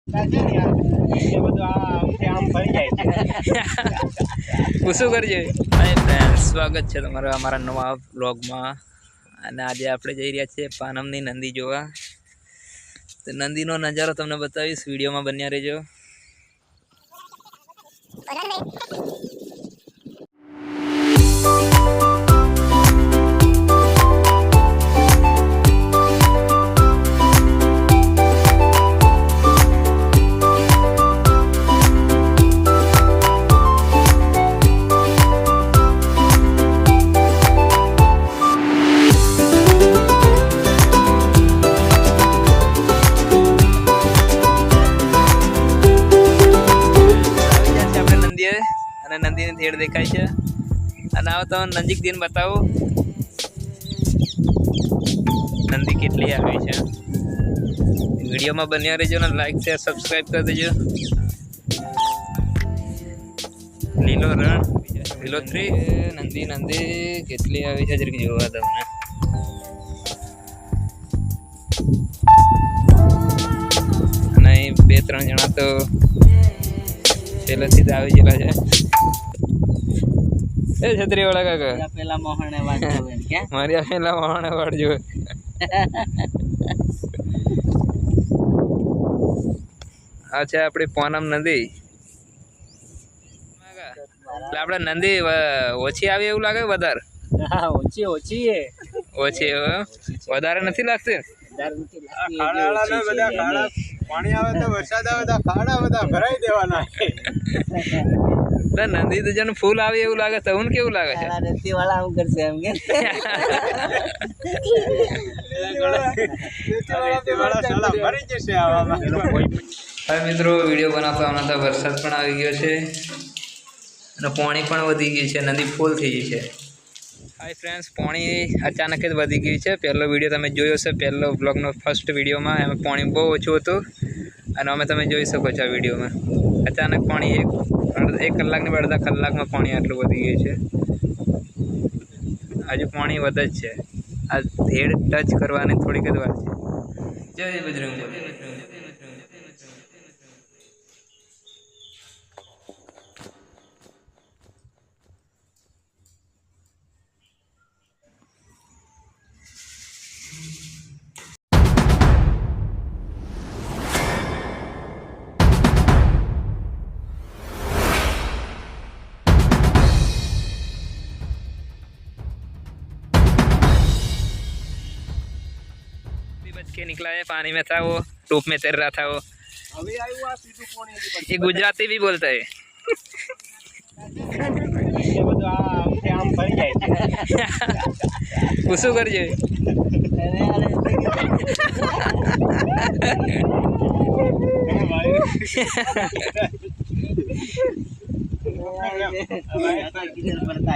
શું કરજે hi friends, સ્વાગત છે તમારું અમારા નવા વ્લોગમાં. અને આજે આપણે જઈ રહ્યા છીએ પાનમની નંદી જોવા. તો નંદીનો નજારો તમને બતાવીશ, વિડીયોમાં બન્યા રહેજો. અને નંદીની થેડ દેખાય છે. અને આવો તો નજીક દિન બતાવો નંદી કેટલી આવી છે. વિડીયોમાં બન્યા રહેજો ને લાઈક શેર સબસ્ક્રાઈબ કરી દેજો. લીલો રણ લીલોતરી નંદી કેટલી આવી છે જરીક જોવા તમને. અને અહીં 2-3 જણા તો પહેલેથી જ આવી ગયેલા છે. એ છત્રી વાળા કાકા પેલા મોહણે વાળજો કે મારી પેલા મોહણે વાળજો. આ છે આપણી પૂનમ નદી. એટલે આપણે નદી ઓછી આવી એવું લાગે વધારે? હા, ઓછી વધારે નથી લાગતી. પાણી આવે તો વરસાદ આવે તો ખાડા બધા ભરાઈ દેવાના. નંદી તો જેનું ફૂલ આવે એવું લાગે. તમને કેવું લાગે છે? રેતી વાળા શું કરશે એમ કે ભરી જશે આવામાં. હવે મિત્રો વિડીયો બનાવતા વરસાદ પણ આવી ગયો છે અને પાણી પણ વધી ગયું છે. નદી ફૂલ થઈ ગઈ છે. હાય ફ્રેન્ડ્સ, પાણી અચાનક જ વધી ગયું છે. પહેલો વિડીયો તમે જોયો છે, પહેલો બ્લોગનો ફર્સ્ટ વિડીયોમાં એમાં પાણી બહુ ઓછું હતું. અને અમે તમે જોઈ શકો છો આ વિડીયોમાં અચાનક પાણી એક કલાકની અડધા કલાકમાં પાણી આટલું વધી ગયું છે. હજુ પાણી વધે જ છે. આ ધેડ ટચ કરવાની થોડીક જ વાર છે. જય બજરંગબલી. बच के निकला है, पानी में था वो, टूप में तैर रहा था वो. ये गुजराती भी बोलता है. શું કરજે પડતા